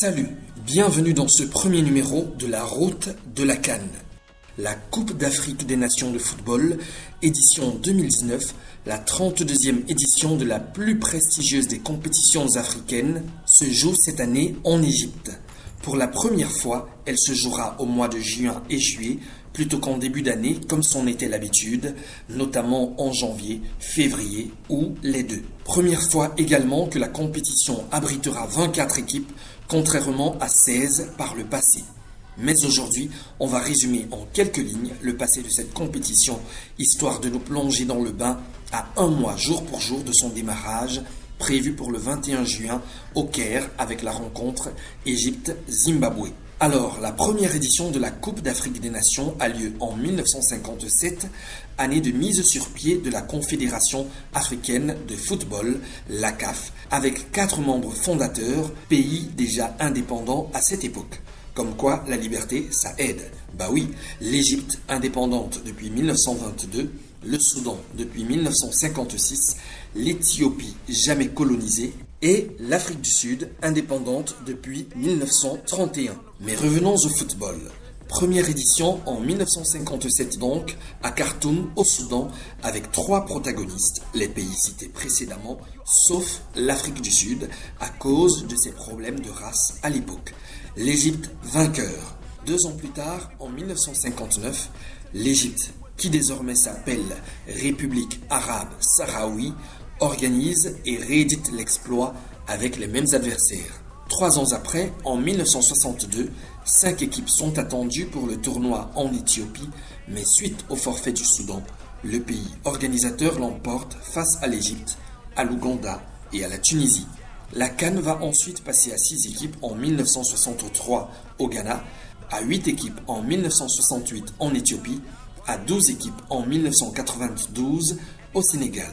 Salut, bienvenue dans ce premier numéro de la route de la CAN. La Coupe d'Afrique des Nations de football, édition 2019, la 32e édition de la plus prestigieuse des compétitions africaines, se joue cette année en Égypte. Pour la première fois, elle se jouera au mois de juin et juillet, plutôt qu'en début d'année comme c'en était l'habitude, notamment en janvier, février ou les deux. Première fois également que la compétition abritera 24 équipes, contrairement à 16 par le passé. Mais aujourd'hui, on va résumer en quelques lignes le passé de cette compétition, histoire de nous plonger dans le bain à un mois jour pour jour de son démarrage, prévu pour le 21 juin au Caire avec la rencontre Égypte-Zimbabwe. Alors, la première édition de la Coupe d'Afrique des Nations a lieu en 1957, année de mise sur pied de la Confédération africaine de football, la CAF, avec 4 membres fondateurs, pays déjà indépendants à cette époque. Comme quoi, la liberté, ça aide. Bah oui, l'Égypte, indépendante depuis 1922, le Soudan depuis 1956, l'Éthiopie jamais colonisée et l'Afrique du Sud indépendante depuis 1931. Mais revenons au football. Première édition en 1957 donc, à Khartoum au Soudan, avec 3 protagonistes, les pays cités précédemment, sauf l'Afrique du Sud, à cause de ses problèmes de race à l'époque. L'Égypte vainqueur. 2 ans plus tard, en 1959, l'Égypte, qui désormais s'appelle République arabe sahraoui, organise et réédite l'exploit avec les mêmes adversaires. 3 ans après, en 1962, 5 équipes sont attendues pour le tournoi en Éthiopie, mais suite au forfait du Soudan, le pays organisateur l'emporte face à l'Égypte, à l'Ouganda et à la Tunisie. La CAN va ensuite passer à 6 équipes en 1963 au Ghana, à 8 équipes en 1968 en Éthiopie, à 12 équipes en 1992 au Sénégal.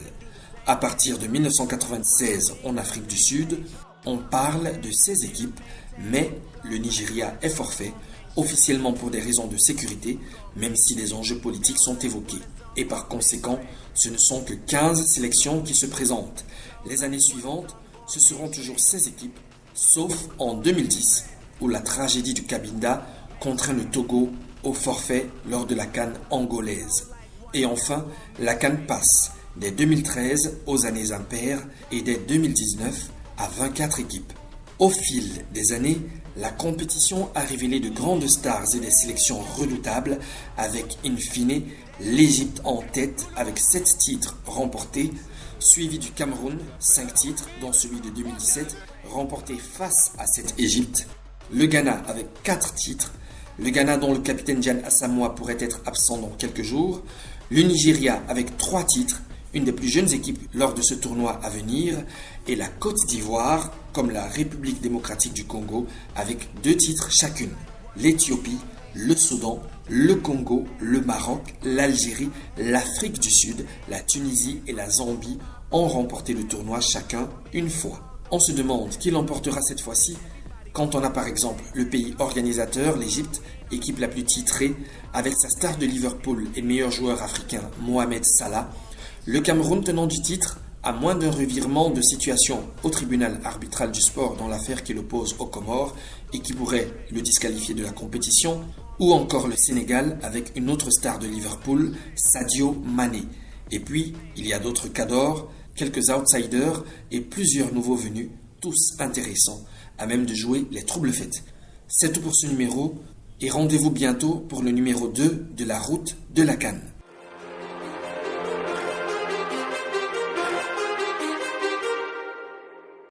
À partir de 1996 en Afrique du Sud, on parle de 16 équipes, mais le Nigeria est forfait, officiellement pour des raisons de sécurité, même si les enjeux politiques sont évoqués. Et par conséquent, ce ne sont que 15 sélections qui se présentent. Les années suivantes, ce seront toujours 16 équipes, sauf en 2010, où la tragédie du Cabinda contraint le Togo au forfait lors de la CAN angolaise. Et enfin, la CAN passe dès 2013 aux années impaires et dès 2019 à 24 équipes. Au fil des années, la compétition a révélé de grandes stars et des sélections redoutables, avec in fine l'Égypte en tête avec 7 titres remportés, suivi du Cameroun, 5 titres, dont celui de 2017, remporté face à cette Égypte, le Ghana avec 4 titres, le Ghana dont le capitaine Jan Asamoah pourrait être absent dans quelques jours, le Nigeria avec 3 titres, une des plus jeunes équipes lors de ce tournoi à venir, et la Côte d'Ivoire, comme la République démocratique du Congo, avec 2 titres chacune. L'Éthiopie, le Soudan, le Congo, le Maroc, l'Algérie, l'Afrique du Sud, la Tunisie et la Zambie ont remporté le tournoi chacun une fois. On se demande qui l'emportera cette fois-ci, quand on a par exemple le pays organisateur, l'Égypte, équipe la plus titrée, avec sa star de Liverpool et meilleur joueur africain Mohamed Salah, le Cameroun tenant du titre, à moins d'un revirement de situation au tribunal arbitral du sport dans l'affaire qui l'oppose aux Comores et qui pourrait le disqualifier de la compétition, ou encore le Sénégal avec une autre star de Liverpool, Sadio Mané. Et puis, il y a d'autres cadors, quelques outsiders et plusieurs nouveaux venus, tous intéressants, à même de jouer les troubles fêtes. C'est tout pour ce numéro et rendez-vous bientôt pour le numéro 2 de la route de la CAN.